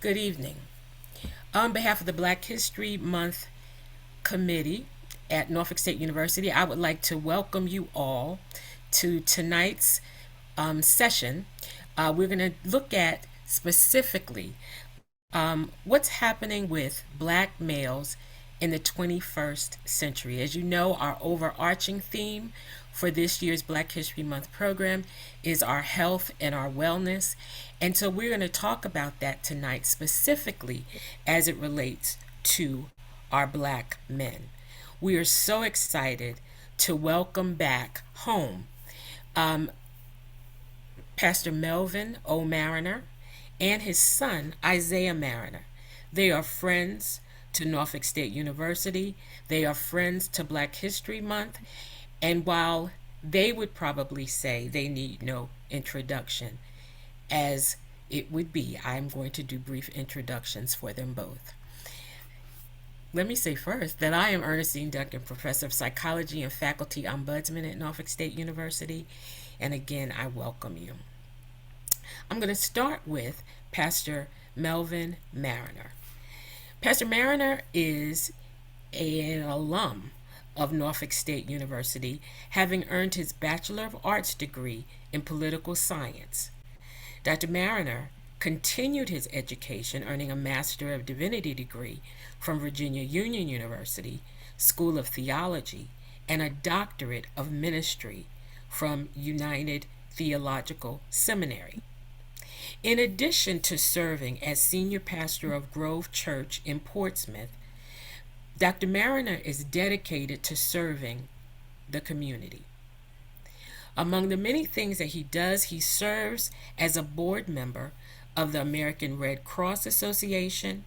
Good evening. On behalf of the Black History Month Committee at Norfolk State University, I would like to welcome you all to tonight's session. We're going to look at specifically what's happening with black males in the 21st century. As you know, our overarching theme for this year's Black History Month program is our health and our wellness. And so we're going to talk about that tonight specifically as it relates to our black men. We are so excited to welcome back home Pastor Melvin O. Marriner and his son Isaiah Marriner. They are friends to Norfolk State University. They are friends to Black History Month. And while they would probably say they need no introduction, as it would be, I'm going to do brief introductions for them both. Let me say first that I am Ernestine Duncan, Professor of Psychology and Faculty Ombudsman at Norfolk State University. And again, I welcome you. I'm going to start with Pastor Melvin Marriner. Pastor Marriner is an alum of Norfolk State University, having earned his Bachelor of Arts degree in political science. Dr. Marriner continued his education, earning a Master of Divinity degree from Virginia Union University School of Theology and a Doctorate of Ministry from United Theological Seminary. In addition to serving as senior pastor of Grove Church in Portsmouth, Dr. Marriner is dedicated to serving the community. Among the many things that he does, he serves as a board member of the American Red Cross Association,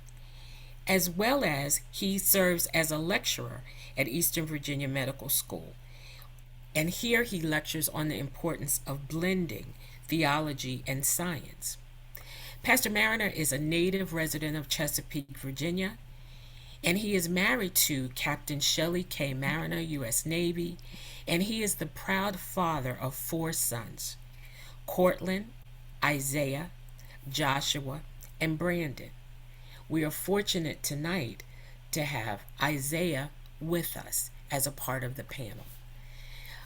as well as he serves as a lecturer at Eastern Virginia Medical School. And here he lectures on the importance of blending theology and science. Pastor Marriner is a native resident of Chesapeake, Virginia, and he is married to Captain Shelley K. Marriner, U.S. Navy, and he is the proud father of 4 sons: Cortland, Isaiah, Joshua, and Brandon. We are fortunate tonight to have Isaiah with us as a part of the panel.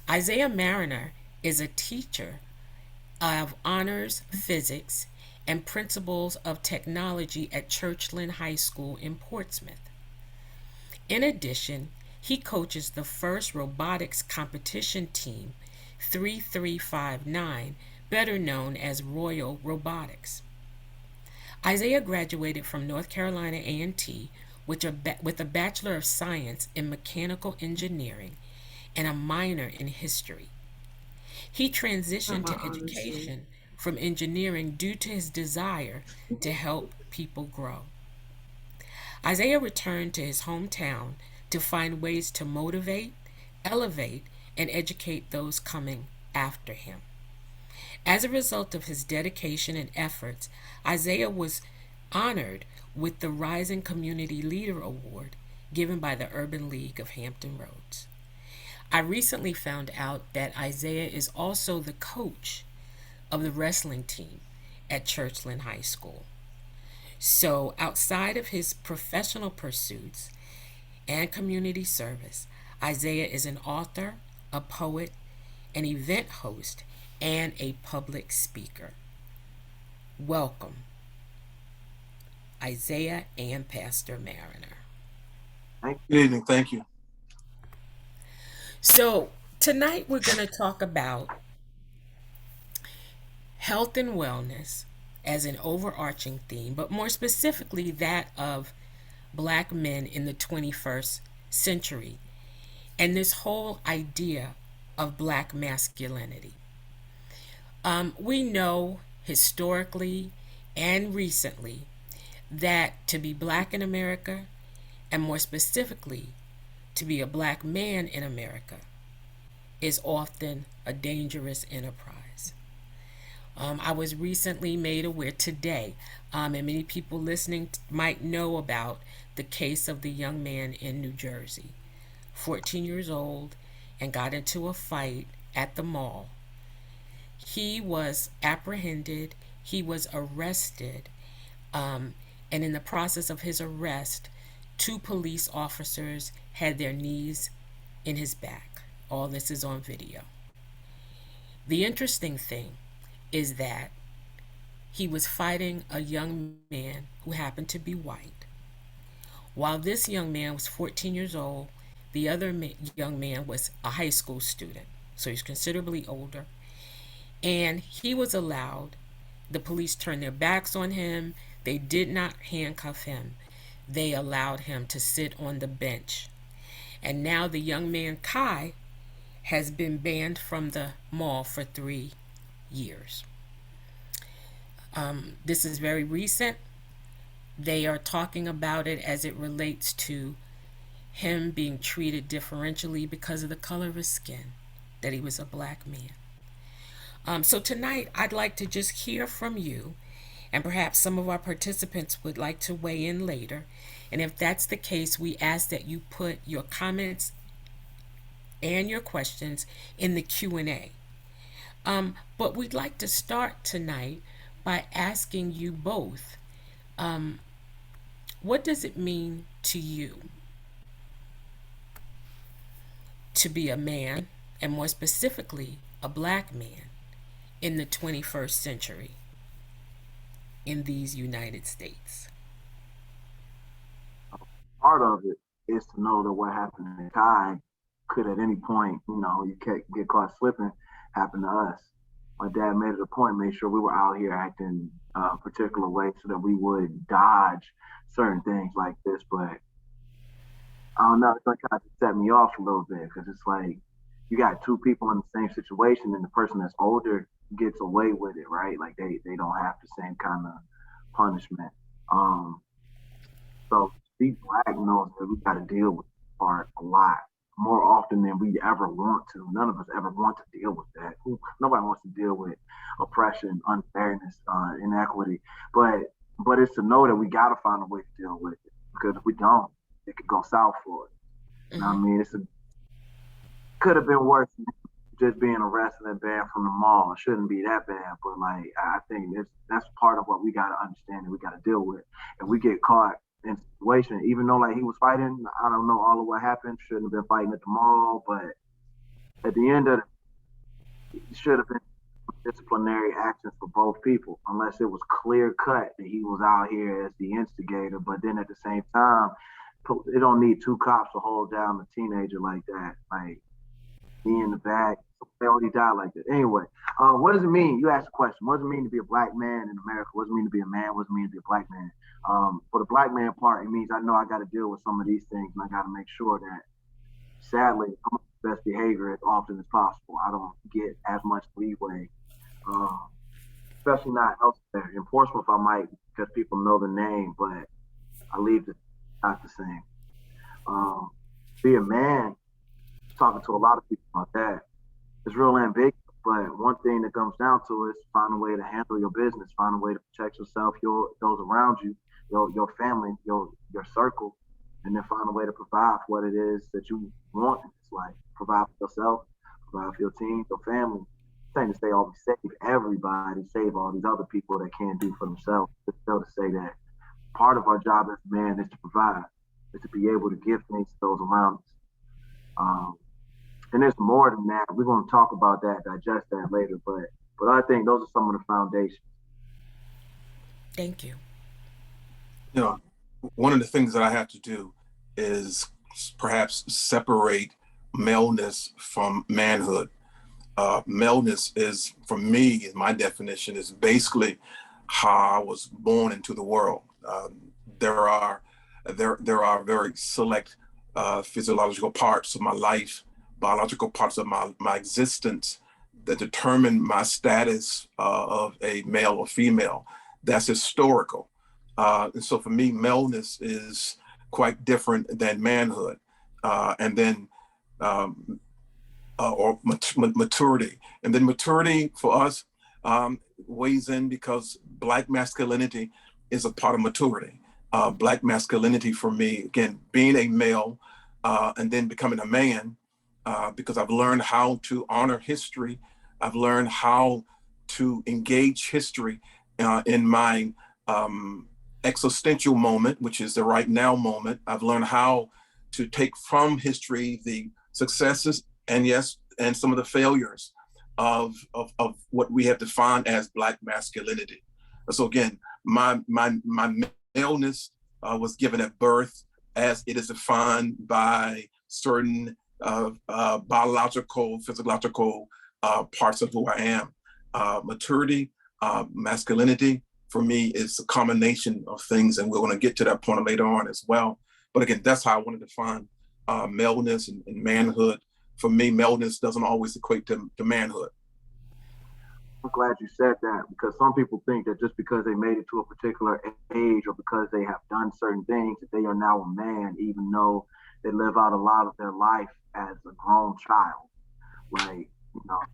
Isaiah Marriner is a teacher of honors physics and principles of technology at Churchland High School in Portsmouth. In addition, he coaches the first robotics competition team, 3359, better known as Royal Robotics. Isaiah graduated from North Carolina A&T with a Bachelor of Science in Mechanical Engineering and a minor in history. He transitioned to education from engineering due to his desire to help people grow. Isaiah returned to his hometown to find ways to motivate, elevate, and educate those coming after him. As a result of his dedication and efforts, Isaiah was honored with the Rising Community Leader Award given by the Urban League of Hampton Roads. I recently found out that Isaiah is also the coach of the wrestling team at Churchland High School. So, outside of his professional pursuits and community service, Isaiah is an author, a poet, an event host, and a public speaker. Welcome, Isaiah and Pastor Marriner. Good evening. Thank you. So, tonight we're going to talk about health and wellness as an overarching theme, but more specifically that of black men in the 21st century and this whole idea of black masculinity. We know historically and recently that to be black in America, and more specifically, to be a black man in America, is often a dangerous enterprise. I was recently made aware today, and many people listening might know about the case of the young man in New Jersey, 14 years old, and got into a fight at the mall. He was apprehended, he was arrested, and in the process of his arrest, two police officers had their knees in his back. All this is on video. The interesting thing is that he was fighting a young man who happened to be white. While this young man was 14 years old, the other young man was a high school student, so he's considerably older. And he was allowed, the police turned their backs on him, they did not handcuff him, they allowed him to sit on the bench. And now the young man, Kai, has been banned from the mall for 3 years. This is very recent. They are talking about it as it relates to him being treated differentially because of the color of his skin, that he was a black man. So tonight, I'd like to just hear from you, and perhaps some of our participants would like to weigh in later. And if that's the case, we ask that you put your comments and your questions in the Q&A. But we'd like to start tonight by asking you both, what does it mean to you to be a man, and more specifically, a black man in the 21st century in these United States? Part of it is to know that what happened to Kai could at any point, you can't get caught slipping, happen to us. My dad made it a point, made sure we were out here acting a particular way so that we would dodge certain things like this. But I don't know, it's like kind of set me off a little bit because it's like you got two people in the same situation and the person that's older gets away with it, right? Like they don't have the same kind of punishment. Um, so be black knows that we got to deal with this part a lot more often than we ever want to. None of us ever want to deal with that. Nobody wants to deal with oppression, unfairness, inequity. But it's to know that we got to find a way to deal with it because if we don't, it could go south for us. You know what I Mm-hmm. mean? Could have been worse than just being arrested and banned from the mall. It shouldn't be that bad, but like I think that's part of what we got to understand and we got to deal with. And we get caught in a situation, even though like he was fighting, I don't know all of what happened. Shouldn't have been fighting at the mall, but at the end of it, it should have been disciplinary actions for both people, unless it was clear cut that he was out here as the instigator. But then at the same time, it don't need two cops to hold down a teenager like that. Like me in the back. They already died like that. Anyway, what does it mean? You asked the question. What does it mean to be a black man in America? What does it mean to be a man? What does it mean to be a black man? For the black man part, it means I know I got to deal with some of these things, and I got to make sure that, sadly, I'm on the best behavior as often as possible. I don't get as much leeway, um, especially not elsewhere. In Portsmouth, I might because people know the name, but I leave it not the same. Um, be a man, talking to a lot of people about that. It's real ambiguous, but one thing that comes down to is find a way to handle your business, find a way to protect yourself, those around you, your family, your circle, and then find a way to provide for what it is that you want in this life. Provide for yourself, provide for your team, your family. Saying to say always save everybody, save all these other people that can't do for themselves. It's still to say that part of our job as man is to provide, is to be able to give things to those around us. Um, And there's more than that. We're going to talk about that, digest that later. But I think those are some of the foundations. Thank you. You know, one of the things that I have to do is perhaps separate maleness from manhood. Maleness is, for me, my definition is basically how I was born into the world. There are there are very select physiological parts of my life, biological parts of my existence that determine my status of a male or female. That's historical. And so for me, maleness is quite different than manhood. And then um, or maturity. And then maturity for us weighs in because Black masculinity is a part of maturity. Black masculinity for me, again, being a male and then becoming a man, because I've learned how to honor history. I've learned how to engage history in my existential moment, which is the right now moment. I've learned how to take from history the successes and yes, and some of the failures of what we have defined as Black masculinity. So again, my maleness was given at birth as it is defined by certain biological, physiological parts of who I am. Maturity, masculinity, for me, is a combination of things, and we're going to get to that point later on as well. But again, that's how I want to define maleness and manhood. For me, maleness doesn't always equate to manhood. I'm glad you said that because some people think that just because they made it to a particular age or because they have done certain things that they are now a man, even though they live out a lot of their life as a grown child. Like,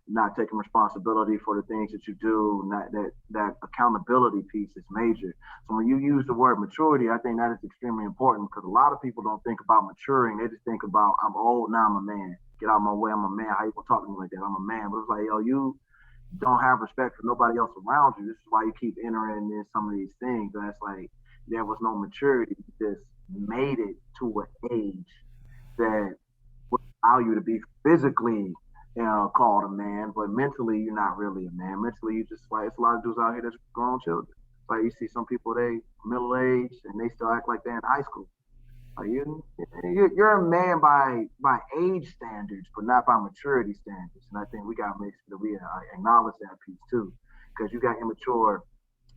not taking responsibility for the things that you do, not that accountability piece is major. So when you use the word maturity, I think that is extremely important because a lot of people don't think about maturing. They just think about I'm old, now I'm a man. Get out of my way, I'm a man. How you gonna talk to me like that? I'm a man. But it's like, yo, you don't have respect for nobody else around you. This is why you keep entering in some of these things. And it's like there was no maturity. You just made it to an age that would allow you to be physically called a man, but mentally you're not really a man. Mentally you just like it's a lot of dudes out here that's grown children. Like you see some people they middle aged and they still act like they're in high school. Like you're a man by age standards, but not by maturity standards. And I think we got to make sure that we acknowledge that piece too, because you got immature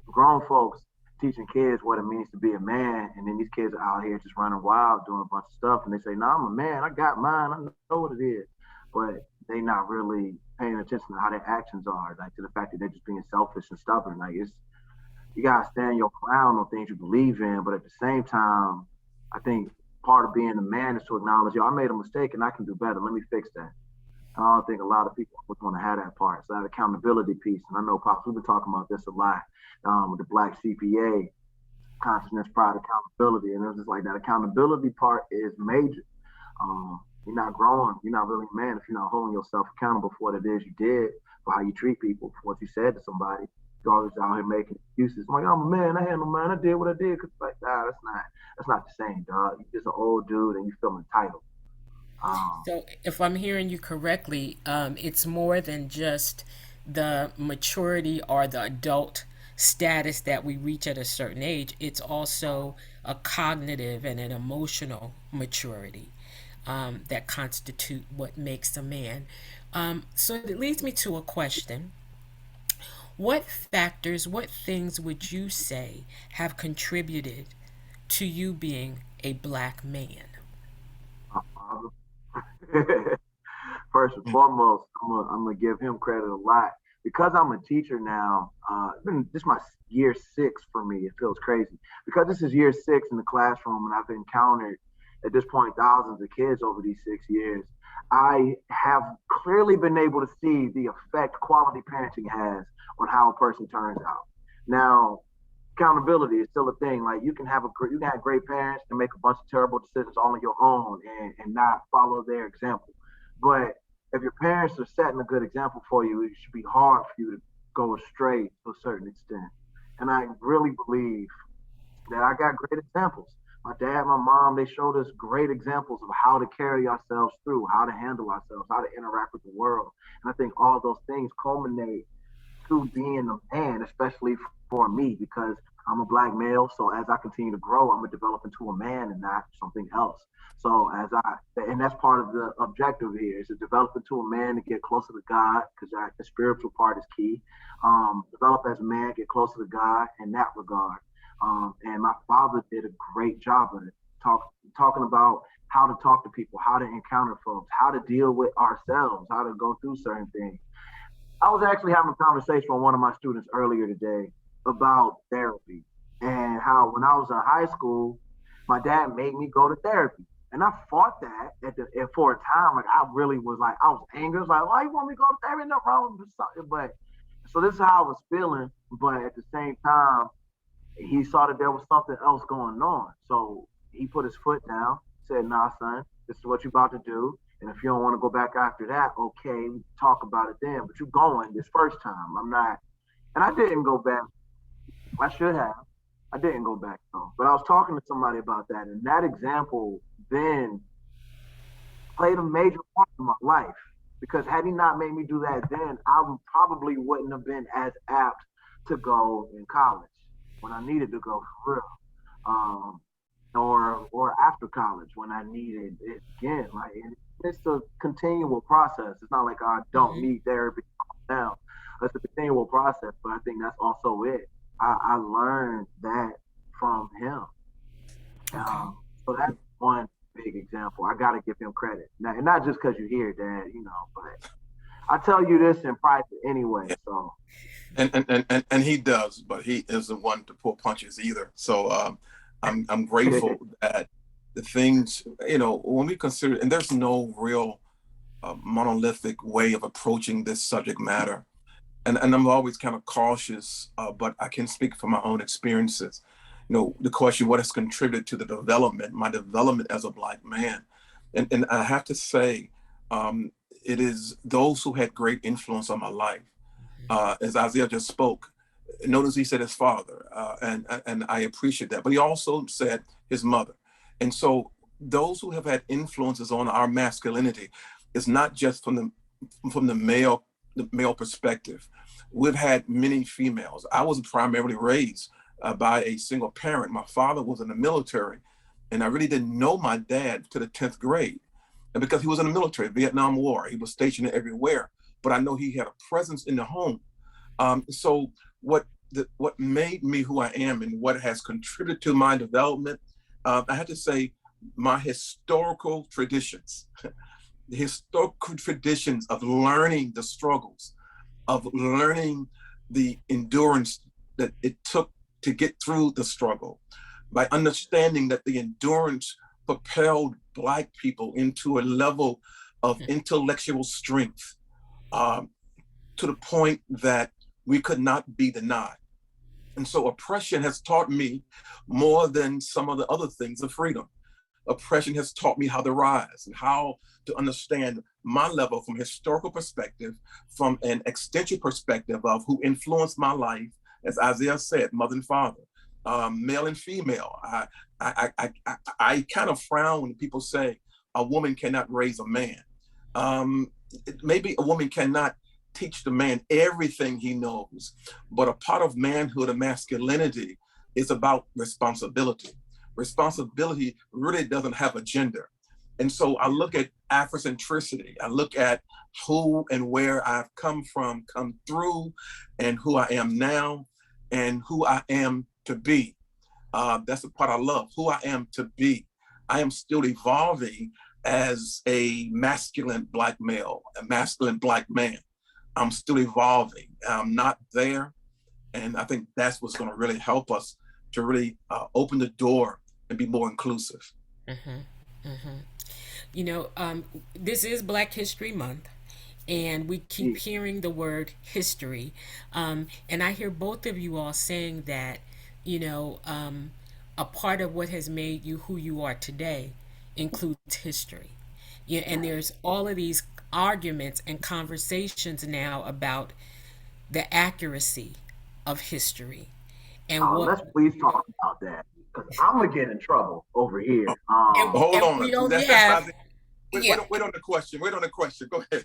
grown folks teaching kids what it means to be a man, and then these kids are out here just running wild, doing a bunch of stuff, and they say, "No, nah, I'm a man. I got mine. I know what it is," but they not really paying attention to how their actions are, like to the fact that they're just being selfish and stubborn. Like it's you gotta stand your ground on things you believe in, but at the same time, I think part of being a man is to acknowledge, yo, I made a mistake and I can do better. Let me fix that. I don't think a lot of people would want to have that part. So that accountability piece, and I know Pops, we've been talking about this a lot with the Black CPA, consciousness, pride, accountability, and it's just like that accountability part is major. You're not growing, you're not really a man if you're not holding yourself accountable for what it is you did, for how you treat people, for what you said to somebody. You're always out here making excuses. I'm like, I'm a man, I had no man, I did what I did. Cause like, nah, that's not the same, dog. You're just an old dude and you feel entitled. Um, So, if I'm hearing you correctly, it's more than just the maturity or the adult status that we reach at a certain age. It's also a cognitive and an emotional maturity that constitute what makes a man. So, it leads me to a question. What factors, what things would you say have contributed to you being a black man? First and foremost, I'm gonna give him credit a lot because I'm a teacher now. This is my year 6 for me. It feels crazy because this is year 6 in the classroom, and I've encountered at this point thousands of kids over these 6 years. I have clearly been able to see the effect quality parenting has on how a person turns out. Now, accountability is still a thing. Like you can have great parents and make a bunch of terrible decisions all on your own and not follow their example. But if your parents are setting a good example for you, it should be hard for you to go astray to a certain extent. And I really believe that I got great examples. My dad, my mom, they showed us great examples of how to carry ourselves through, how to handle ourselves, how to interact with the world. And I think all those things culminate to being a man, especially for me, because I'm a black male. So as I continue to grow, I'm gonna develop into a man and not something else. So and that's part of the objective here is to develop into a man to get closer to God, because the spiritual part is key. Develop as a man, get closer to God in that regard. And my father did a great job of it, talking about how to talk to people, how to encounter folks, how to deal with ourselves, how to go through certain things. I was actually having a conversation with one of my students earlier today about therapy and how when I was in high school, my dad made me go to therapy. And I fought that for a time. Like I really was like, I was angry. I was like, why you want me to go to therapy? No wrong with something. But so this is how I was feeling. But at the same time, he saw that there was something else going on. So he put his foot down, said, nah, son, this is what you're about to do. And if you don't want to go back after that, okay, we talk about it then. But you going this first time. I'm not. And I didn't go back. I should have. I didn't go back though. But I was talking to somebody about that. And that example then played a major part in my life. Because had he not made me do that then, probably wouldn't have been as apt to go in college when I needed to go for real. Um, or after college when I needed it again. Like it's a continual process. It's not like I don't Mm-hmm. need therapy now. It's a continual process, but I think that's also it. I learned that from him. Okay. So that's one big example. I got to give him credit, now, and not just because you're here, Dad. But I tell you this in private anyway. So And he does, but he isn't one to pull punches either. So I'm grateful that the things, when we consider, and there's no real monolithic way of approaching this subject matter. And I'm always kind of cautious, but I can speak from my own experiences. The question, what has contributed to my development as a Black man? And I have to say, it is those who had great influence on my life. As Isaiah just spoke, notice he said his father, and I appreciate that. But he also said his mother. And so those who have had influences on our masculinity is not just from the male perspective. We've had many females. I was primarily raised by a single parent. My father was in the military, and I really didn't know my dad to the 10th grade. And because he was in the military, Vietnam War, he was stationed everywhere. But I know he had a presence in the home. So what made me who I am and what has contributed to my development, I have to say, my the historical traditions of learning the struggles, of learning the endurance that it took to get through the struggle, by understanding that the endurance propelled Black people into a level of intellectual strength, um, to the point that we could not be denied. And so oppression has taught me more than some of the other things of freedom. Oppression has taught me how to rise and how to understand my level from a historical perspective, from an extension perspective of who influenced my life, as Isaiah said, mother and father, male and female. I kind of frown when people say a woman cannot raise a man. Um, Maybe a woman cannot teach the man everything he knows, but a part of manhood and masculinity is about responsibility. Responsibility really doesn't have a gender. And so I look at Afrocentricity, I look at who and where I've come from, come through, and who I am now, and who I am to be. That's the part I love, who I am to be. I am still evolving as a masculine Black male, a masculine Black man. I'm still evolving. I'm not there. And I think that's what's going to really help us to really open the door and be more inclusive. This is Black History Month, and we keep hearing the word history. And I hear both of you all saying that, you know, um, a part of what has made you who you are today includes history. Yeah, and there's all of these arguments and conversations now about the accuracy of history and let's what please talk about that. because I'm gonna get in trouble over Oh, here. hold And on. we only That's not have, the, yeah, wait on the question. Wait on the question. Go ahead.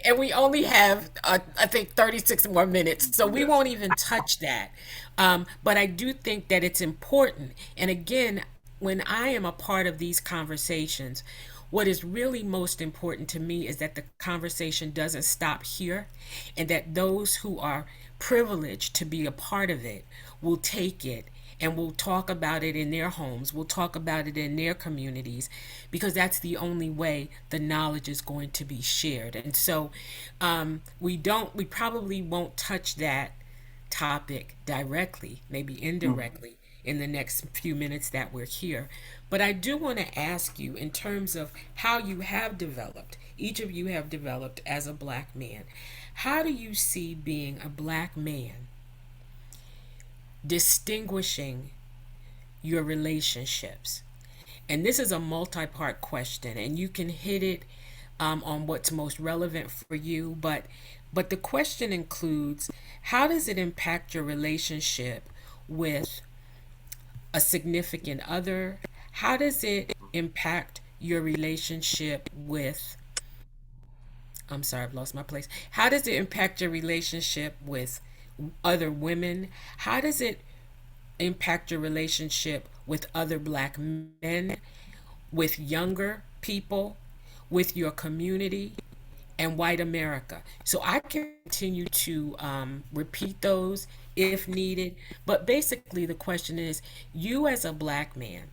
and we only have, I think, 36 more minutes, so we Yes. won't even touch that. But I do think that it's important. And again, when I am a part of these conversations, what is really most important to me is that the conversation doesn't stop here, and that those who are privileged to be a part of it will take it and we'll talk about it in their homes. We'll talk about it in their communities because that's the only way the knowledge is going to be shared. And so we probably won't touch that topic directly, maybe indirectly, in the next few minutes that we're here. But I do want to ask you, in terms of how you have developed, each of you have developed as a black man, how do you see being a black man distinguishing your relationships? And this is a multi-part question, and you can hit it on what's most relevant for you. But the question includes, how does it impact your relationship with a significant other? How does it impact your relationship with, I'm sorry, I've lost my place. How does it impact your relationship with other women? How does it impact your relationship with other black men, with younger people, with your community, and white America? So I can continue to repeat those if needed. But basically, the question is, you as a black man,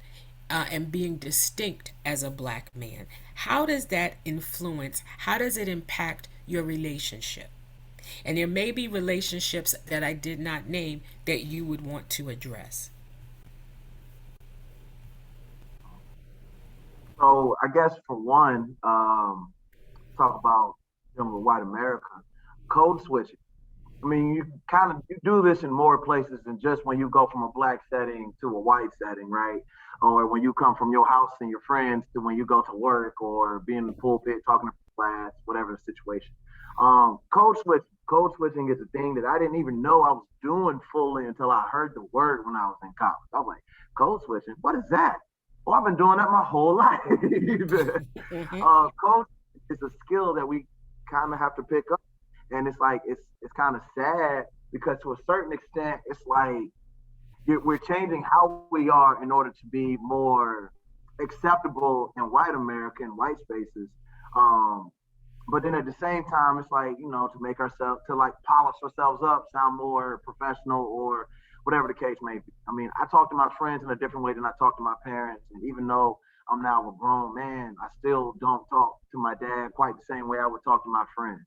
and being distinct as a black man, how does that influence, how does it impact your relationship? And there may be relationships that I did not name that you would want to address. So I guess for one, talk about dealing with white America, code switching. I mean, you kind of you do this in more places than just when you go from a black setting to a white setting, right? Or when you come from your house and your friends to when you go to work or be in the pulpit talking to class, whatever the situation. Code switching is a thing that I didn't even know I was doing fully until I heard the word when I was in college. I was like, code switching, what is that? Well, I've been doing that my whole life. Mm-hmm. Code is a skill that we kind of have to pick up, and it's like it's kind of sad because to a certain extent, it's like we're changing how we are in order to be more acceptable in white American white spaces. Um, but then at the same time, it's like, to make ourselves, to like polish ourselves up, sound more professional or whatever the case may be. I mean, I talk to my friends in a different way than I talk to my parents. And even though I'm now a grown man, I still don't talk to my dad quite the same way I would talk to my friends.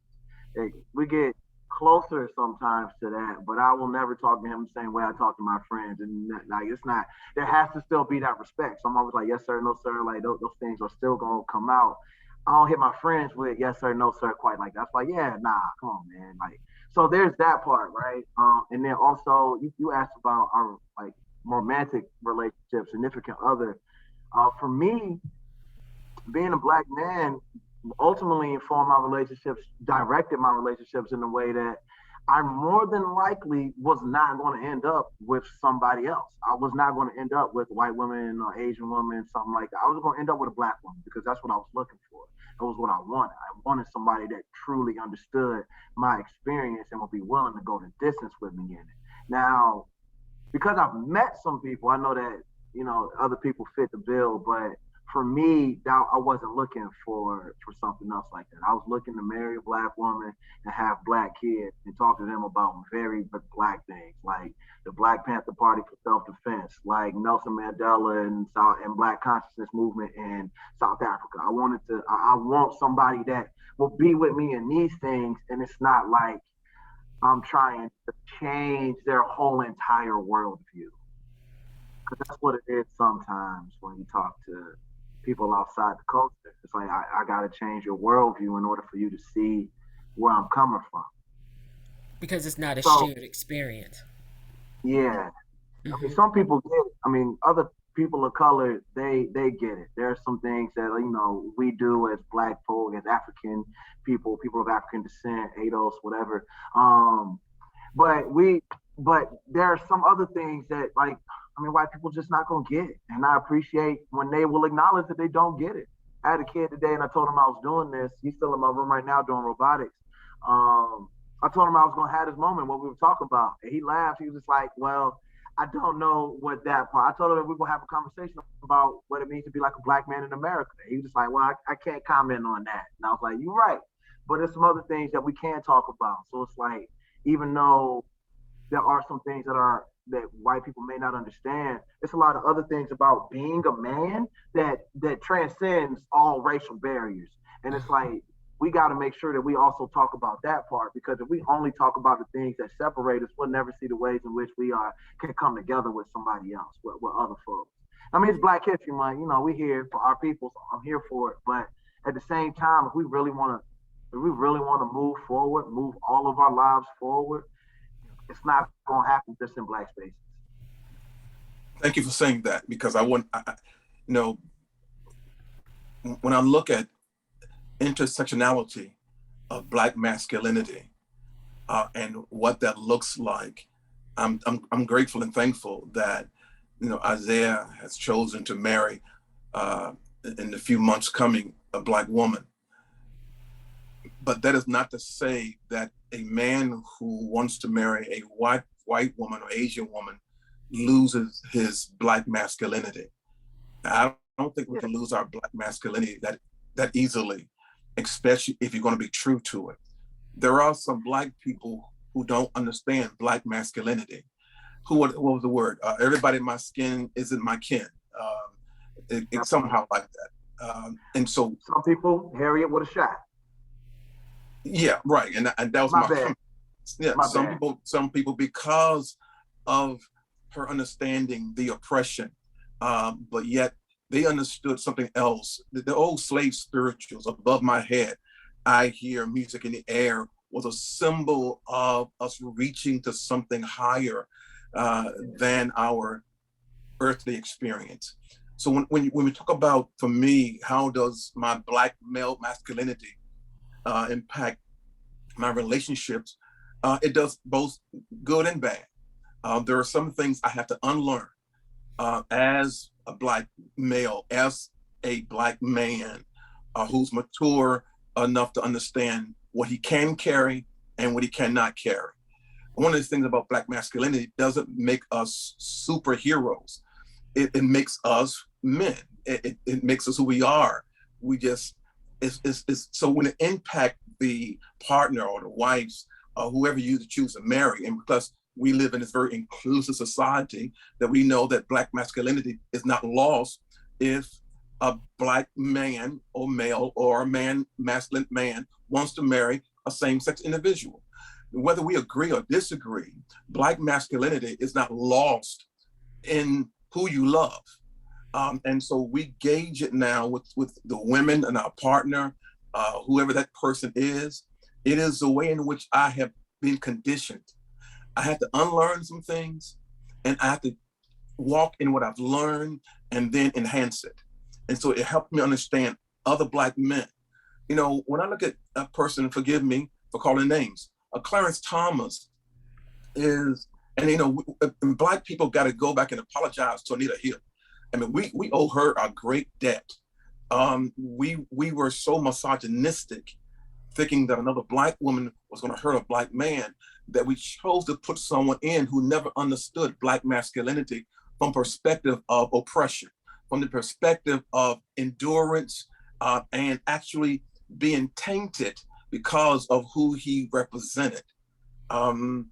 Like, we get closer sometimes to that, but I will never talk to him the same way I talk to my friends. And like, it's not, there has to still be that respect. So I'm always like, yes, sir, no, sir. Like, those things are still going to come out. I don't hit my friends with yes sir, no sir, quite like that. That's like, yeah, nah, come on, man. Like, so there's that part, right? And then also you asked about our like romantic relationship, significant other. For me, being a black man ultimately informed my relationships, directed my relationships in a way that I more than likely was not going to end up with somebody else. I was not going to end up with white women or Asian women, something like that. I was going to end up with a black woman because that's what I was looking for. That was what I wanted. I wanted somebody that truly understood my experience and would be willing to go the distance with me in it. Now, because I've met some people, I know that other people fit the bill, but for me, that I wasn't looking for something else like that. I was looking to marry a black woman and have black kids and talk to them about very black things, like the Black Panther Party for self-defense, like Nelson Mandela and Black consciousness movement in South Africa. I want somebody that will be with me in these things, and it's not like I'm trying to change their whole entire worldview. Because that's what it is sometimes when you talk to people outside the culture. It's like, I got to change your worldview in order for you to see where I'm coming from. Because it's not a So, shared experience. yeah. I mean, Hmm. some people get it. I mean, other people of color, they get it. There are some things that, we do as black folk, as African people of African descent, ADOS, whatever. But there are some other things that, like, I mean, white people just not gonna get it. And I appreciate when they will acknowledge that they don't get it. I had a kid today and I told him I was doing this. He's still in my room right now doing robotics. I told him I was gonna have this moment, what we were talking about. And he laughed. He was just like, well, I don't know what that part. I told him that we were gonna have a conversation about what it means to be like a black man in America. He was just like, well, I can't comment on that. And I was like, you're right. But there's some other things that we can talk about. So it's like, even though there are some things that white people may not understand. It's a lot of other things about being a man that transcends all racial barriers. And it's like we got to make sure that we also talk about that part, because if we only talk about the things that separate us, we'll never see the ways in which we can come together with somebody else, with other folks. I mean, it's Black History Month. We're here for our people, so I'm here for it. But at the same time, if we really want to move forward, move all of our lives forward, it's not going to happen just in Black spaces. Thank you for saying that, because when I look at intersectionality of Black masculinity and what that looks like, I'm grateful and thankful that Isaiah has chosen to marry in the few months coming a Black woman. But that is not to say that a man who wants to marry a white woman or Asian woman loses his Black masculinity. I don't think we can lose our Black masculinity that easily, especially if you're going to be true to it. There are some Black people who don't understand Black masculinity. What was the word? Everybody in my skin isn't my kin. It's somehow like that. And so some people, Harriet with a shot. Yeah, right. And that was my bad. Yeah, some people, because of her understanding the oppression, but yet they understood something else. The old slave spirituals, above my head, I hear music in the air, was a symbol of us reaching to something higher than our earthly experience. So when we talk about, for me, how does my Black male masculinity impact my relationships, it does both good and bad. There are some things I have to unlearn as a Black male, as a Black man who's mature enough to understand what he can carry and what he cannot carry. One of the things about Black masculinity doesn't make us superheroes. It makes us men. It makes us who we are. We just, so when it impacts the partner or the wives, whoever you choose to marry, and because we live in this very inclusive society, that we know that Black masculinity is not lost if a Black man or male or a masculine man wants to marry a same-sex individual. Whether we agree or disagree, Black masculinity is not lost in who you love. And so we gauge it now with the women and our partner, whoever that person is. It is the way in which I have been conditioned. I had to unlearn some things, and I have to walk in what I've learned and then enhance it. And so it helped me understand other Black men. When I look at a person, forgive me for calling names, Clarence Thomas is, and Black people got to go back and apologize to Anita Hill. I mean, we owe her a great debt. We were so misogynistic, thinking that another Black woman was going to hurt a Black man, that we chose to put someone in who never understood Black masculinity from perspective of oppression, from the perspective of endurance, and actually being tainted because of who he represented. Again,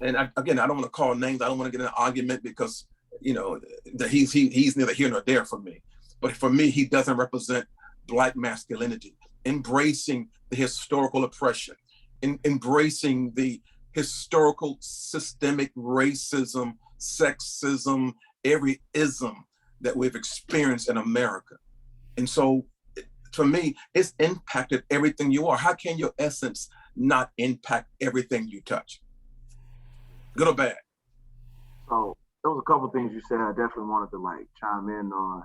I don't want to call names. I don't want to get in an argument because, that he's neither here nor there for me. But for me, he doesn't represent Black masculinity, embracing the historical oppression, embracing the historical systemic racism, sexism, every ism that we've experienced in America. And so for me, it's impacted everything you are. How can your essence not impact everything you touch? Good or bad? So there was a couple of things you said I definitely wanted to chime in on.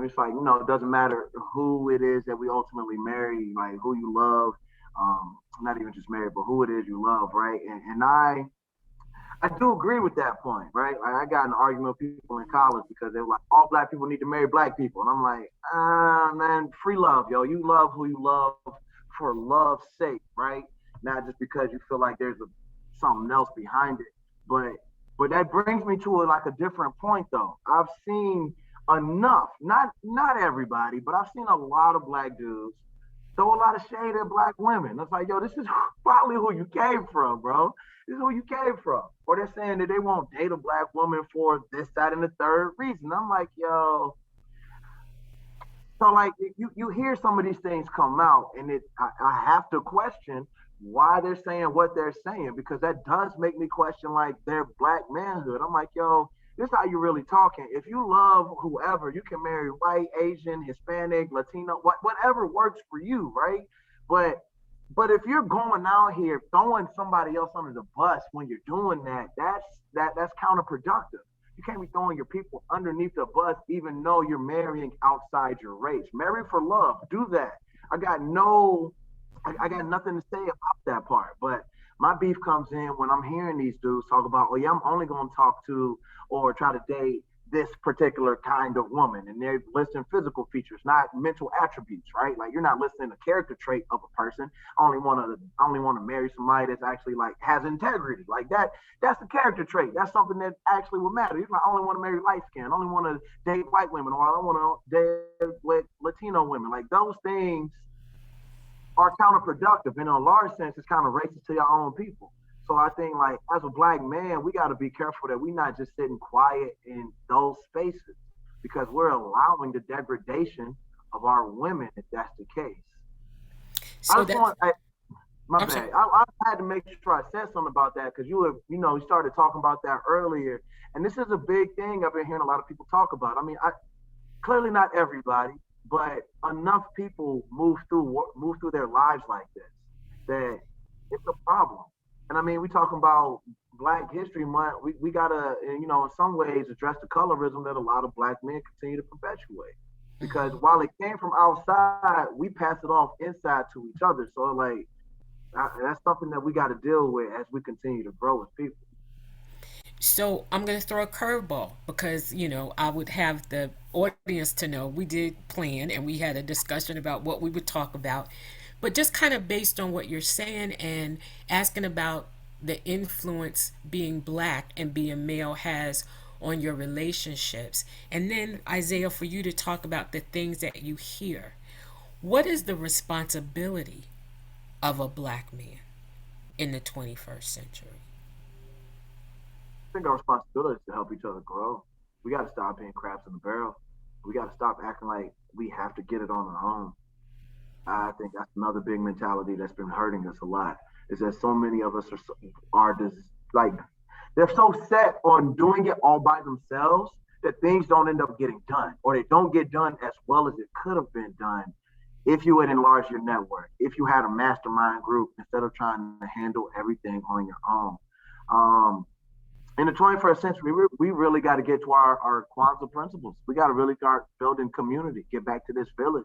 It's like, it doesn't matter who it is that we ultimately marry, like who you love, not even just marry, but who it is you love, right? And I do agree with that point, right? Like I got in an argument with people in college because they were like, all black people need to marry black people. And I'm like, man, free love, yo. You love who you love for love's sake, right? Not just because you feel like there's something else behind it. But but that brings me to like a different point though. I've seen enough, not everybody, but I've seen a lot of black dudes throw a lot of shade at black women. It's like, yo, this is probably who you came from, bro. This is who you came from. Or they're saying that they won't date a black woman for this, that, and the third reason. I'm like, yo, so like you hear some of these things come out, and I have to question why they're saying what they're saying because that does make me question like their black manhood. I'm like, yo, this is how you really talking. If you love whoever, you can marry white, Asian, Hispanic, Latino, whatever works for you, right? But but if you're going out here throwing somebody else under the bus when you're doing that, that's counterproductive. You can't be throwing your people underneath the bus, even though you're marrying outside your race. Marry for love. Do that. I got no, I got nothing to say about that part. But my beef comes in when I'm hearing these dudes talk about, oh yeah, I'm only going to talk to or try to date this particular kind of woman, and they're listing physical features, not mental attributes, right? Like you're not listing the character trait of a person. I only want to marry somebody that's actually like has integrity, like that. That's the character trait. That's something that actually will matter. You're like, I only want to marry light skin. I only want to date white women, or I don't want to date with Latino women. Like those things are counterproductive. In a large sense, it's kind of racist to your own people. So I think like as a black man, we got to be careful that we're not just sitting quiet in those spaces because we're allowing the degradation of our women if that's the case. I So just that want, my I'm sorry. bad. I had to make sure I said something about that because you started talking about that earlier, and this is a big thing I've been hearing a lot of people talk about. I mean, clearly not everybody, but enough people move through their lives like this that it's a problem. And I mean, we talking about Black History Month. We gotta, in some ways, address the colorism that a lot of black men continue to perpetuate. Because Mhm. while it came from outside, we pass it off inside to each other. So like, that's something that we got to deal with as we continue to grow as people. So I'm going to throw a curveball because, I would have the audience to know we did plan and we had a discussion about what we would talk about. But just kind of based on what you're saying and asking about the influence being black and being male has on your relationships. And then, Isaiah, for you to talk about the things that you hear. What is the responsibility of a black man in the 21st century? I think our responsibility is to help each other grow. We got to stop being crabs in the barrel. We got to stop acting like we have to get it on our own. I think that's another big mentality that's been hurting us a lot. Is that so many of us are just like they're so set on doing it all by themselves that things don't end up getting done, or they don't get done as well as it could have been done if you would enlarge your network, if you had a mastermind group instead of trying to handle everything on your own. Um, in the 21st century, we really got to get to our Kwanzaa principles. We got to really start building community, get back to this village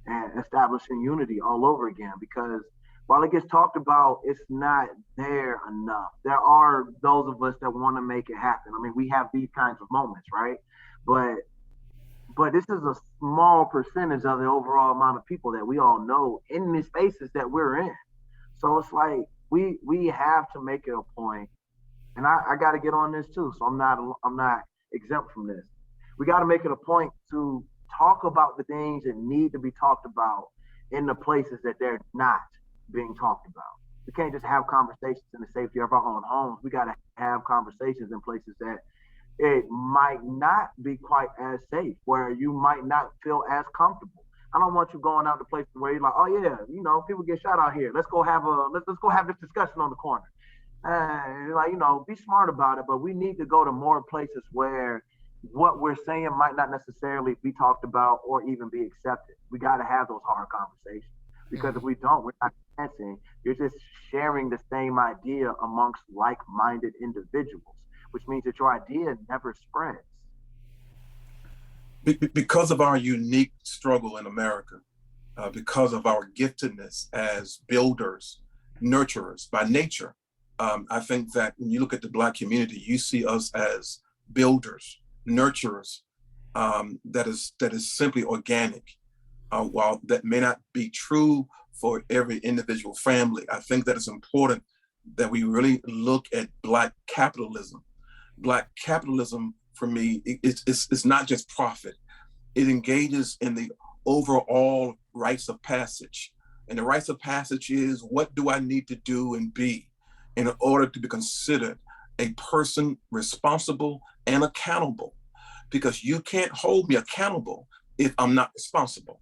and establishing unity all over again. Because while it gets talked about, it's not there enough. There are those of us that want to make it happen. I mean, we have these kinds of moments, right? But but this is a small percentage of the overall amount of people that we all know in the spaces that we're in. So it's like we have to make it a point, and I got to get on this too. So I'm not exempt from this. We got to make it a point to talk about the things that need to be talked about in the places that they're not being talked about. We can't just have conversations in the safety of our own homes. We got to have conversations in places that it might not be quite as safe, where you might not feel as comfortable. I don't want you going out to places where you're like, oh yeah, people get shot out here. Let's go have this discussion on the corner. Like, be smart about it, but we need to go to more places where what we're saying might not necessarily be talked about or even be accepted. We got to have those hard conversations because if we don't, we're not dancing. You're just sharing the same idea amongst like-minded individuals, which means that your idea never spreads. Because of our unique struggle in America, because of our giftedness as builders, nurturers by nature, I think that when you look at the Black community, you see us as builders, nurturers. That is simply organic. While that may not be true for every individual family, I think that it's important that we really look at Black capitalism. Black capitalism, for me, it's not just profit. It engages in the overall rites of passage. And the rites of passage is, what do I need to do and be in order to be considered a person responsible and accountable? Because you can't hold me accountable if I'm not responsible.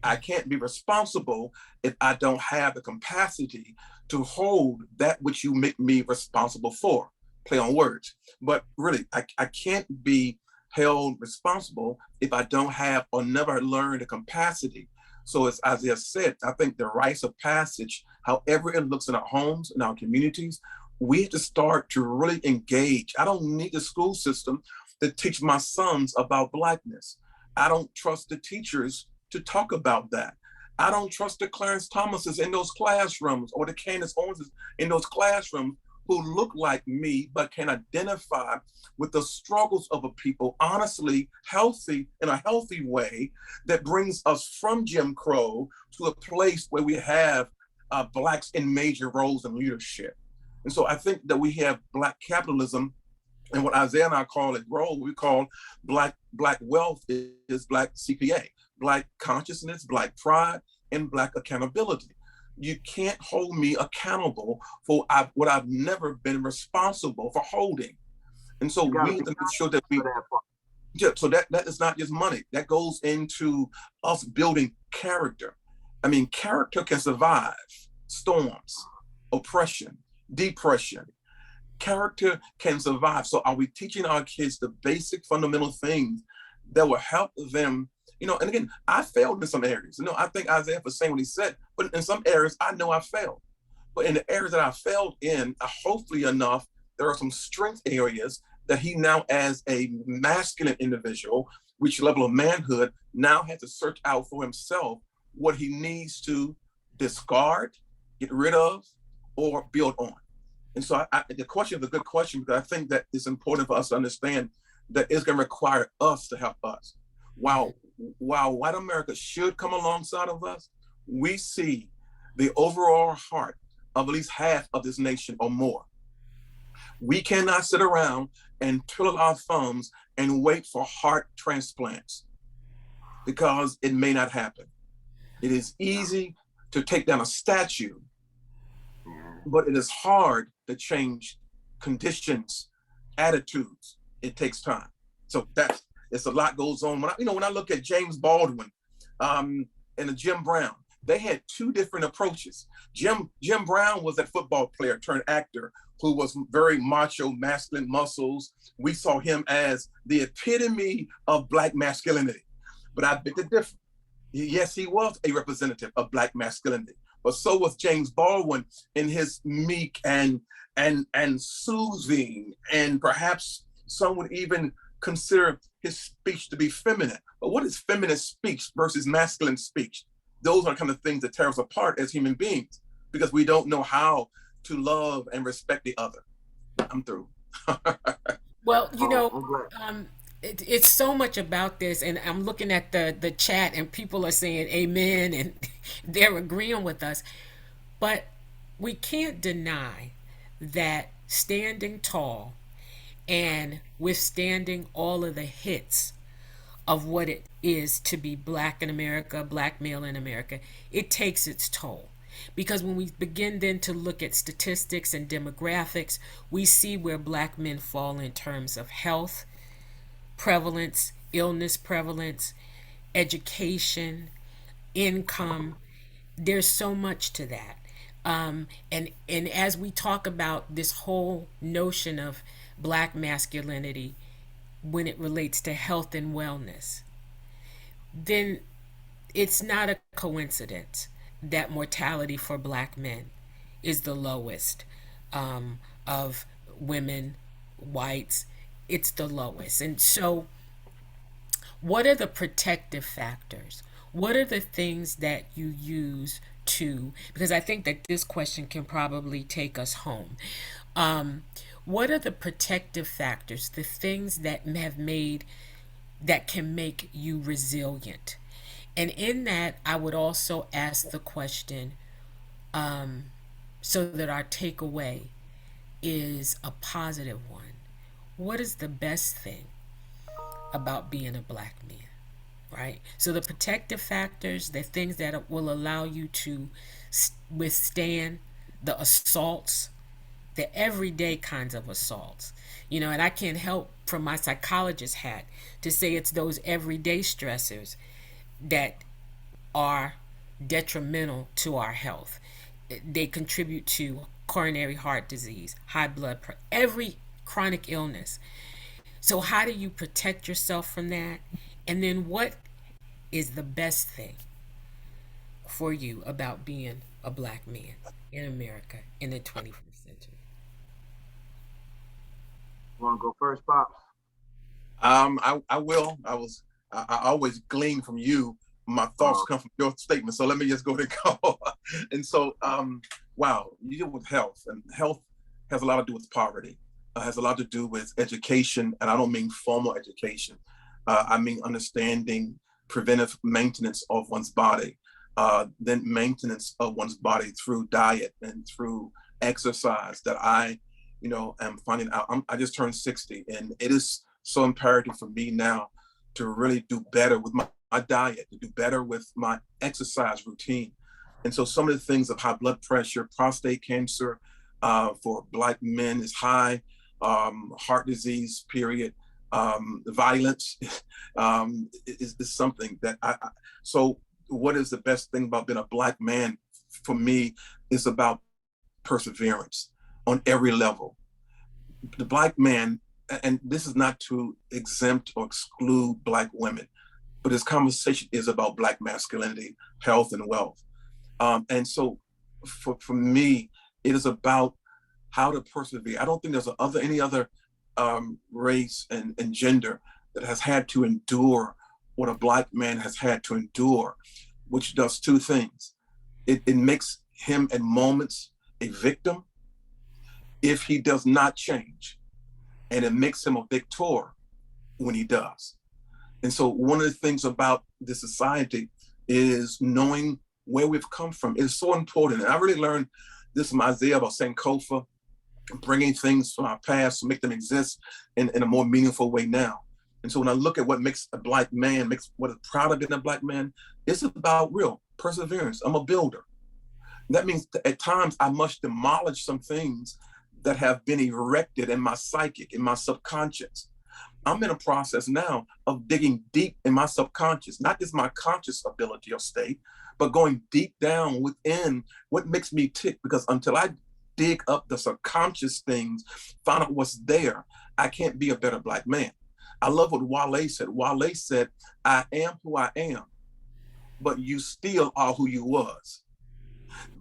I can't be responsible if I don't have the capacity to hold that which you make me responsible for. Play on words. But really, I can't be held responsible if I don't have or never learned the capacity. So as Isaiah said, I think the rites of passage, however it looks in our homes, in our communities, we have to start to really engage. I don't need the school system to teach my sons about Blackness. I don't trust the teachers to talk about that. I don't trust the Clarence Thomases in those classrooms or the Candace Owens in those classrooms who look like me but can identify with the struggles of a people, honestly, healthy, in a healthy way that brings us from Jim Crow to a place where we have Blacks in major roles in leadership. And so I think that we have Black capitalism, and what Isaiah and I call it role, we call Black wealth is Black CPA, Black consciousness, Black pride, and Black accountability. You can't hold me accountable for what I've never been responsible for holding. And so we need to make sure that we, yeah, so that is not just money. That goes into us building character. I mean, character can survive storms, oppression, depression. Character can survive. So are we teaching our kids the basic fundamental things that will help them? And again, I failed in some areas. I think Isaiah was saying what he said, but in some areas, I know I failed. But in the areas that I failed in, hopefully enough, there are some strength areas that he now, as a masculine individual, which level of manhood, now has to search out for himself what he needs to discard, get rid of, or build on. And so the question is a good question, because I think that it's important for us to understand that it's going to require us to help us. While white America should come alongside of us, we see the overall heart of at least half of this nation or more. We cannot sit around and twiddle our thumbs and wait for heart transplants, because it may not happen. It is easy to take down a statue, but it is hard to change conditions, attitudes. It takes time. So it's a lot goes on. When I look at James Baldwin and Jim Brown, they had two different approaches. Jim Brown was that football player turned actor who was very macho, masculine muscles. We saw him as the epitome of Black masculinity. But I beg to differ. Yes, he was a representative of Black masculinity, but so was James Baldwin in his meek and soothing, and perhaps some would even consider his speech to be feminine. But what is feminine speech versus masculine speech? Those are kind of things that tear us apart as human beings, because we don't know how to love and respect the other. I'm through. Well, it's so much about this, and I'm looking at the chat, and people are saying amen, and they're agreeing with us. But we can't deny that standing tall and withstanding all of the hits of what it is to be Black in America, Black male in America, it takes its toll. Because when we begin then to look at statistics and demographics, we see where Black men fall in terms of health prevalence, illness prevalence, education, income. There's so much to that. And as we talk about this whole notion of Black masculinity when it relates to health and wellness, then it's not a coincidence that mortality for Black men is the lowest of women, whites. It's the lowest. And so, what are the protective factors? What are the things that you use to, because I think that this question can probably take us home. Um, what are the protective factors, the things that have made, that can make you resilient? And in that, I would also ask the question, so that our takeaway is a positive one. What is the best thing about being a black man? Right? So the protective factors, the things that will allow you to withstand the assaults, the everyday kinds of assaults. And I can't help from my psychologist hat to say it's those everyday stressors that are detrimental to our health. They contribute to coronary heart disease, high blood pressure, every chronic illness. So, how do you protect yourself from that? And then, what is the best thing for you about being a black man in America in the 21st century? You want to go first, Pops? I will. I always glean from you. My thoughts come from your statement. So let me just go to go. And so, wow, you deal with health, and health has a lot to do with poverty. Has a lot to do with education, and I don't mean formal education. I mean understanding preventive maintenance of one's body, then maintenance of one's body through diet and through exercise that am finding out. I just turned 60, and it is so imperative for me now to really do better with my diet, to do better with my exercise routine. And so some of the things of high blood pressure, prostate cancer for Black men is high, heart disease, period. Violence is something that so what is the best thing about being a Black man for me is about perseverance on every level. The Black man, and this is not to exempt or exclude Black women, but this conversation is about Black masculinity, health, and wealth. And so for me, it is about how to persevere. I don't think there's any other race and gender that has had to endure what a Black man has had to endure, which does two things. It makes him in moments a victim if he does not change, and it makes him a victor when he does. And so one of the things about this society is knowing where we've come from. It's so important. And I really learned this from Isaiah about Sankofa, bringing things from our past to make them exist in a more meaningful way now. And so when I look at what makes a Black man, what is proud of being a Black man, it's about real perseverance. I'm a builder. That means that at times I must demolish some things that have been erected in my psychic, in my subconscious. I'm in a process now of digging deep in my subconscious, not just my conscious ability or state, but going deep down within what makes me tick, because until I dig up the subconscious things, find out what's there, I can't be a better Black man. I love what Wale said. Wale said, I am who I am, but you still are who you was.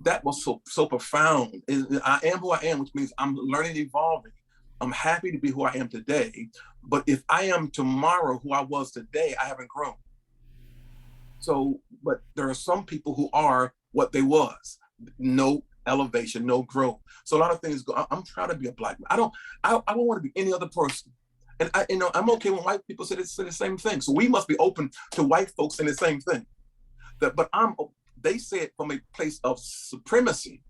That was so profound. I am who I am, which means I'm learning, evolving. I'm happy to be who I am today, but if I am tomorrow who I was today, I haven't grown. So, but there are some people who are what they was. No elevation, no growth. So a lot of things go, I'm proud to be a Black man. I don't want to be any other person. And I'm okay when white people say the same thing. So we must be open to white folks saying the same thing. But they say it from a place of supremacy.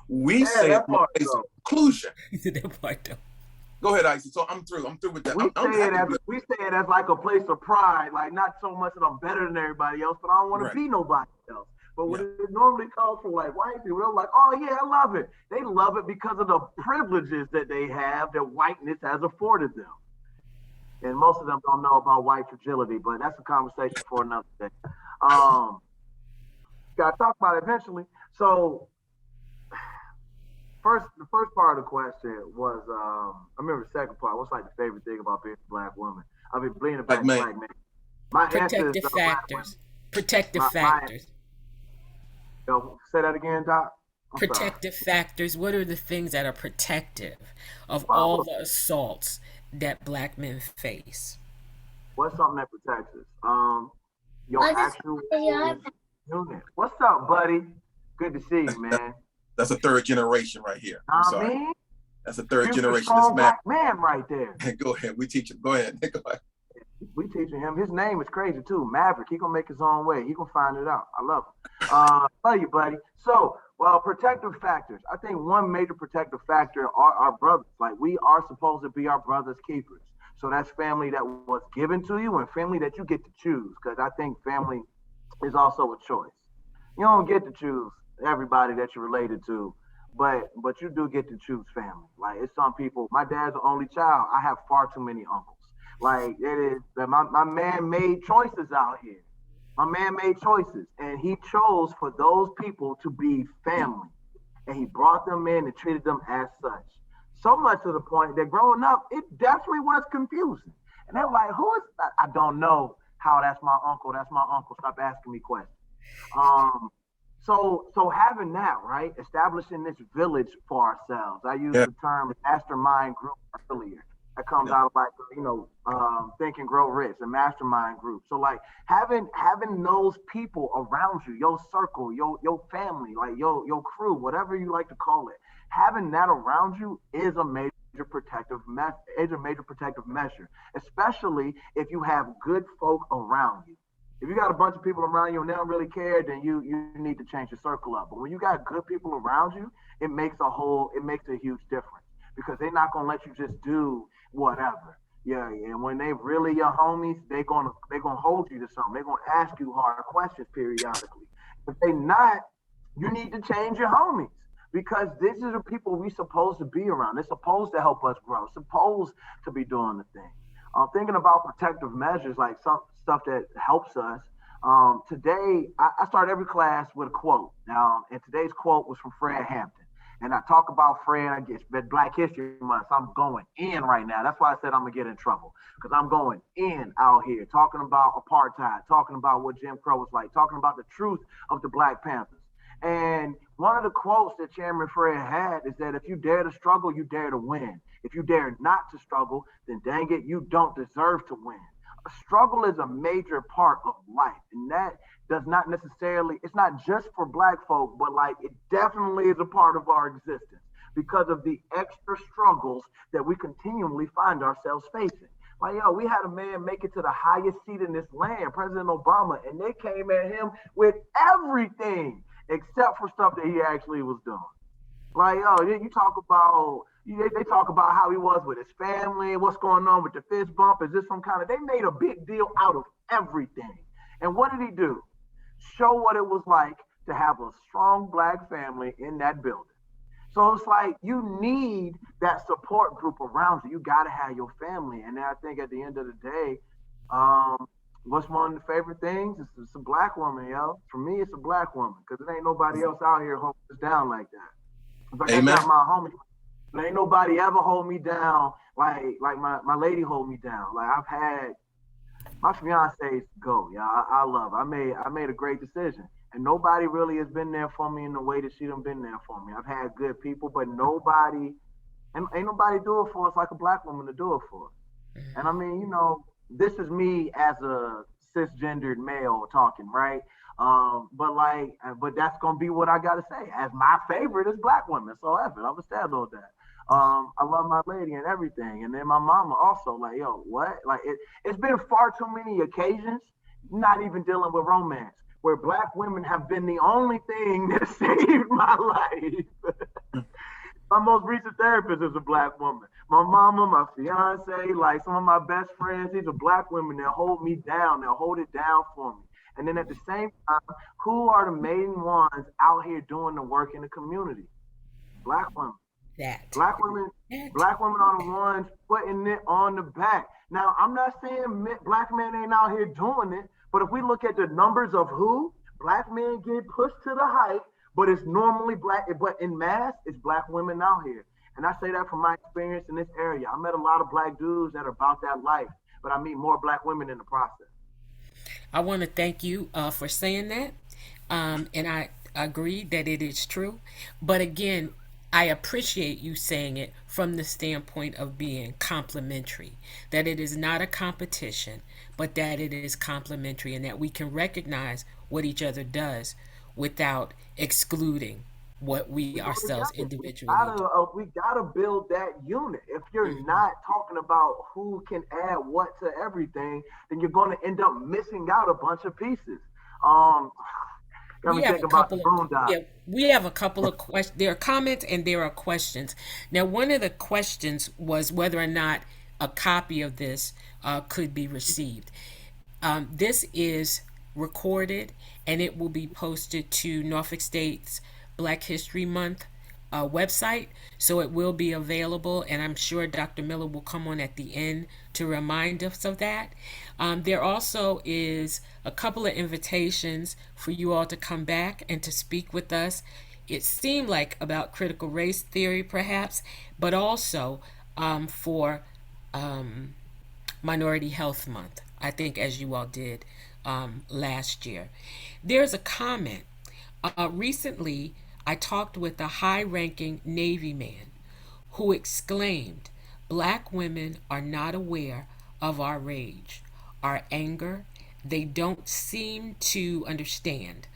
We say it from a place of inclusion. That part though. Go ahead, Icy. So I'm through with that. We say it as like a place of pride, like not so much that I'm better than everybody else, but I don't want to be nobody else. But when it normally comes from like white people, they're like, oh yeah, I love it. They love it because of the privileges that they have that whiteness has afforded them. And most of them don't know about white fragility, but that's a conversation for another day. Got to talk about it eventually. So the first part of the question was, I remember the second part. What's like the favorite thing about being a Black woman? I mean, being a Black man. My protective factors. Protective factors. Say that again, Doc. Protective factors. What are the things that are protective of all the assaults that Black men face? What's something that protects us? Your actual unit. What's up, buddy? Good to see you, That, man. that's a third generation right here. I'm I sorry. mean, That's a third future generation. This strong man. black man right there. Go ahead. We teach him. Go ahead. Go ahead. We teaching him. His name is crazy too, Maverick. He gonna make his own way. He gonna find it out. I love him. Love you, buddy. So, well, protective factors. I think one major protective factor are our brothers. Like we are supposed to be our brothers' keepers. So that's family that was given to you and family that you get to choose. Because I think family is also a choice. You don't get to choose everybody that you're related to, but you do get to choose family. Like it's some people. My dad's the only child. I have far too many uncles. Like it is that my man made choices out here. My man made choices, and he chose for those people to be family, and he brought them in and treated them as such. So much to the point that growing up, it definitely was confusing. And they're like, "Who is that?" I don't know how that's my uncle. That's my uncle. Stop asking me questions. Um, so having that, right, establishing this village for ourselves. I used Yeah. the term mastermind group earlier. That comes Yeah. out of like Think and Grow Rich, a mastermind group. So like having those people around you, your circle, your family, like your crew, whatever you like to call it, having that around you is a major protective measure, especially if you have good folk around you. If you got a bunch of people around you and they don't really care, then you need to change your circle up. But when you got good people around you, it makes a huge difference because they're not gonna let you just do whatever. Yeah, and when they really your homies, they gonna hold you to something. They're gonna ask you hard questions periodically. If they not, you need to change your homies because this is the people we supposed to be around. They're supposed to help us grow. Supposed to be doing the thing. Thinking about protective measures, like some stuff that helps us. Today, I start every class with a quote. Now, and today's quote was from Fred Hampton. And I talk about Fred, I guess, Black History Month. So I'm going in right now. That's why I said I'm going to get in trouble because I'm going in out here, talking about apartheid, talking about what Jim Crow was like, talking about the truth of the Black Panthers. And one of the quotes that Chairman Fred had is that if you dare to struggle, you dare to win. If you dare not to struggle, then dang it, you don't deserve to win. A struggle is a major part of life, and that does not necessarily, it's not just for Black folk, but like it definitely is a part of our existence because of the extra struggles that we continually find ourselves facing. Like, yo, we had a man make it to the highest seat in this land, President Obama, and they came at him with everything except for stuff that he actually was doing. Like, yo, you talk about, they talk about how he was with his family, what's going on with the fist bump. Is this some kind of, they made a big deal out of everything. And what did he do? Show what it was like to have a strong Black family in that building. So it's like you need that support group around you. You got to have your family. And I think at the end of the day, what's one of the favorite things? It's a Black woman, yo. For me, it's a Black woman because there ain't nobody else out here holding us down like that. Like, Amen. that's not my homie. There ain't nobody ever hold me down like my lady hold me down. Like I've had my fiance's go. Yeah, I love her. I made a great decision. And nobody really has been there for me in the way that she done been there for me. I've had good people, but nobody and ain't nobody do it for us like a Black woman to do it for us. And I mean, this is me as a cisgendered male talking, right? But that's gonna be what I gotta say. As my favorite is Black women, so ever. I'm gonna stand on that. I love my lady and everything, and then my mama also. Like, yo, what? Like, it's been far too many occasions, not even dealing with romance, where Black women have been the only thing that saved my life. My most recent therapist is a Black woman. My mama, my fiance, like some of my best friends, these are Black women that hold me down. They'll hold it down for me. And then at the same time, who are the main ones out here doing the work in the community? Black women. That. Black women, That. Black women are the ones putting it on the back. Now, I'm not saying Black men ain't out here doing it, but if we look at the numbers of who Black men get pushed to the height, but it's normally Black, but in mass, it's Black women out here. And I say that from my experience in this area. I met a lot of Black dudes that are about that life, but I meet more Black women in the process. I want to thank you for saying that. And I agree that it is true. But again, I appreciate you saying it from the standpoint of being complementary, that it is not a competition, but that it is complementary and that we can recognize what each other does without excluding what we We go ourselves together. individually do. We gotta build that unit. If you're Mhm. not talking about who can add what to everything, then you're going to end up missing out a bunch of pieces. Um, got We me have a thinking about the couple of Boondocks. yeah, we have a couple of questions. There are comments and there are questions. Now, one of the questions was whether or not a copy of this could be received. This is recorded and it will be posted to Norfolk State's Black History Month website. So it will be available, and I'm sure Dr. Miller will come on at the end to remind us of that. There also is a couple of invitations for you all to come back and to speak with us. It seemed like about critical race theory, perhaps, but also for Minority Health Month, I think, as you all did last year. There's a comment. Recently, I talked with a high ranking Navy man who exclaimed, "Black women are not aware of our rage, our anger. They don't seem to understand."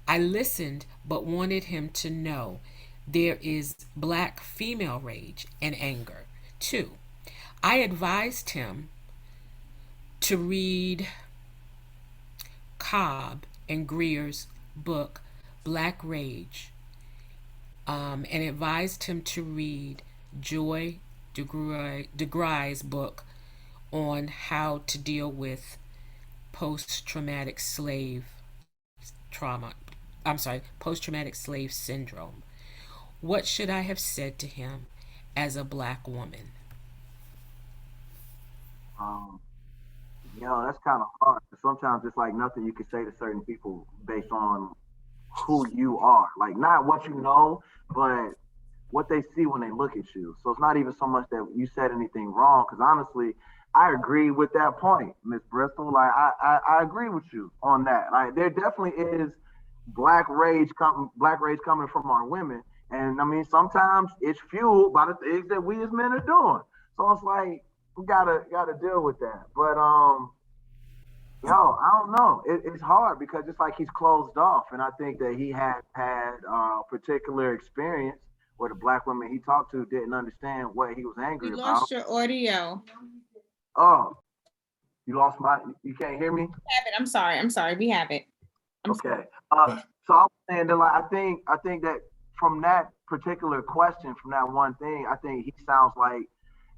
I listened but wanted him to know there is black female rage and anger too. I advised him to read Cobb and Greer's book, Black Rage, and advised him to read Joy DeGruy's book on how to deal with post traumatic slave trauma. I'm sorry, post traumatic slave syndrome. What should I have said to him as a black woman? Um, that's kind of hard. Sometimes it's like nothing you can say to certain people based on who you are. Like not what you know, but what they see when they look at you. So it's not even so much that you said anything wrong. Because honestly, I agree with that point, Miss Bristol. Like I agree with you on that. Like there definitely is black rage coming from our women. And I mean, sometimes it's fueled by the things that we as men are doing. So it's like we gotta deal with that. But I don't know. It's hard because it's like he's closed off, and I think that he had particular experience where the black women he talked to didn't understand what he was We angry about. lost your audio. Oh, you lost my. You can't hear me. Have it. I'm sorry. I'm sorry. We have it. Okay. So I was saying that like I think that from that particular question, from that one thing, I think he sounds like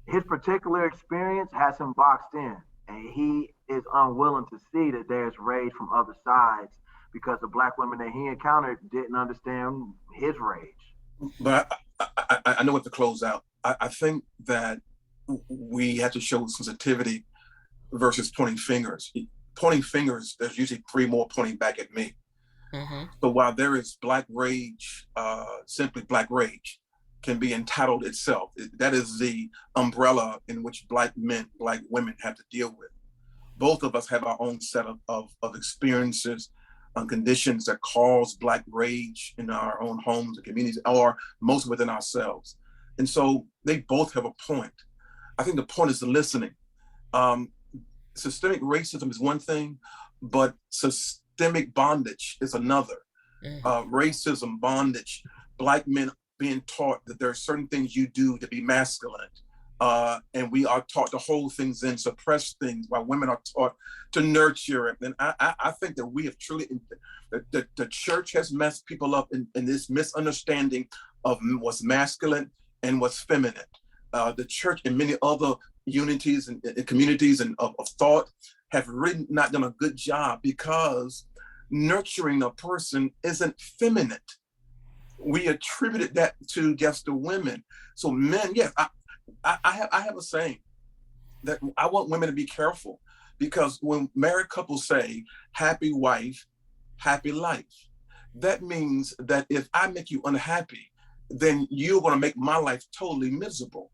his particular experience has him boxed in, and he is unwilling to see that there's rage from other sides because the black women that he encountered didn't understand his rage. But I know what to close out. I think that we have to show sensitivity versus pointing fingers. Pointing fingers, there's usually three more pointing back at me. Mm-hmm. So while there is black rage, simply black rage can be entitled itself. That is the umbrella in which black men, black women have to deal with. Both of us have our own set of experiences and conditions that cause black rage in our own homes and communities, or most within ourselves. And so they both have a point. I think the point is the listening. Systemic racism is one thing, but systemic bondage is another. Racism, bondage, black men being taught that there are certain things you do to be masculine. And we are taught to hold things in, suppress things, while women are taught to nurture it. And I think that we have truly, the church has messed people up in this misunderstanding of what's masculine and what's feminine. The church and many other unities and communities and of thought have really not done a good job because nurturing a person isn't feminine. We attributed that to just the women. So men, yes, I have a saying that I want women to be careful, because when married couples say happy wife, happy life, that means that if I make you unhappy, then you're going to make my life totally miserable.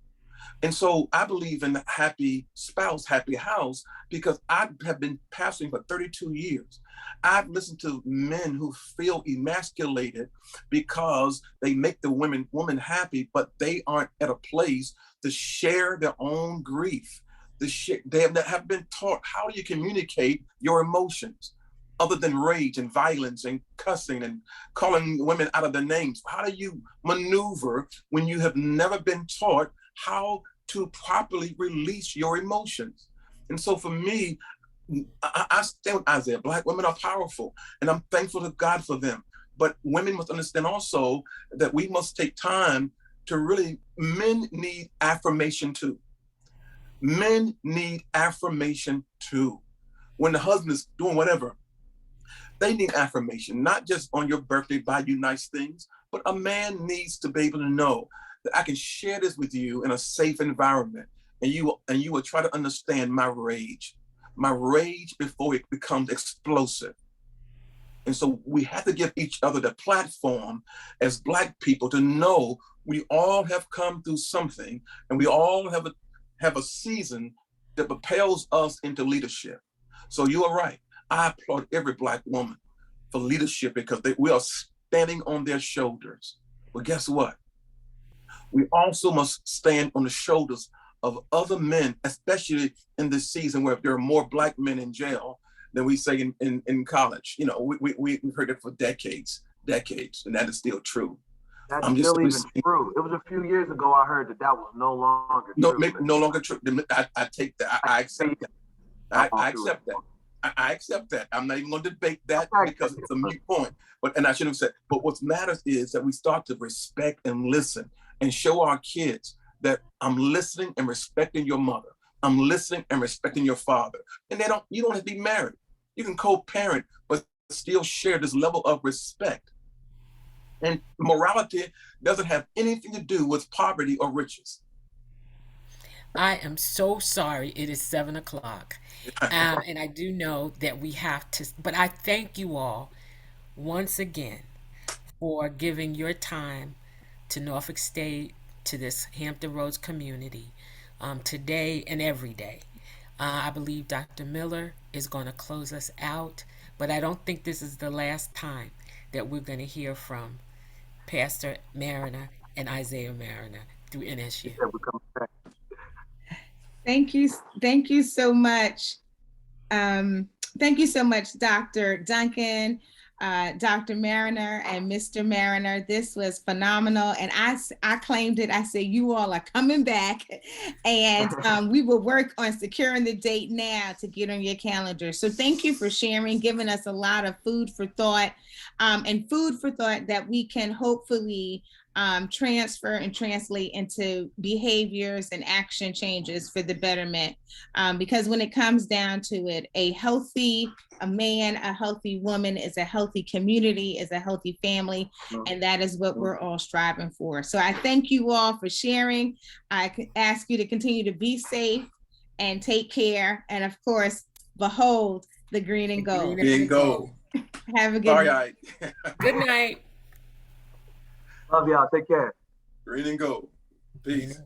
And so I believe in happy spouse, happy house, because I have been pastoring for 32 years. I've listened to men who feel emasculated because they make the woman happy, but they aren't at a place to share their own grief. They have been taught, how do you communicate your emotions? other than rage and violence and cussing and calling women out of their names? How do you maneuver when you have never been taught how to properly release your emotions? And so for me, I stand with Isaiah. Black women are powerful, and I'm thankful to God for them. But women must understand also that we must take time to really, men need affirmation too. Men need affirmation too. When the husband is doing whatever, they need affirmation, not just on your birthday, buy you nice things, but a man needs to be able to know that I can share this with you in a safe environment, and you will try to understand my rage before it becomes explosive. And so we have to give each other the platform as Black people to know we all have come through something, and we all have a season that propels us into leadership. So you are right. I applaud every Black woman for leadership because we are standing on their shoulders. But guess what? We also must stand on the shoulders of other men, especially in this season where there are more Black men in jail than we say in college. You know, we've heard it for decades, and that is still true. That's still even true. It was a few years ago I heard that was no longer true. No longer true. I take that. I accept that. I accept that. I accept that. I'm not even going to debate that because it's a moot point. And I should have said, but what matters is that we start to respect and listen and show our kids that I'm listening and respecting your mother. I'm listening and respecting your father. And you don't have to be married. You can co-parent, but still share this level of respect. And morality doesn't have anything to do with poverty or riches. I am so sorry. It is 7 o'clock. And I do know that we have to, but I thank you all once again for giving your time to Norfolk State, to this Hampton Roads community, today and every day. I believe Dr. Miller is going to close us out, but I don't think this is the last time that we're going to hear from Pastor Marriner and Isaiah Marriner through NSU. Thank you. Thank you so much. Thank you so much, Dr. Duncan, Dr. Marriner, and Mr. Marriner. This was phenomenal. And I claimed it. I said, you all are coming back. And we will work on securing the date now to get on your calendar. So thank you for sharing, giving us a lot of food for thought, and food for thought that we can hopefully transfer and translate into behaviors and action changes for the betterment. Because when it comes down to it, a man, a healthy woman is a healthy community, is a healthy family, and that is what we're all striving for. So I thank you all for sharing. I ask you to continue to be safe and take care. And of course, behold the green and gold. Green and gold. Have a good night. Good night. Love y'all. Take care. Green and gold. Peace.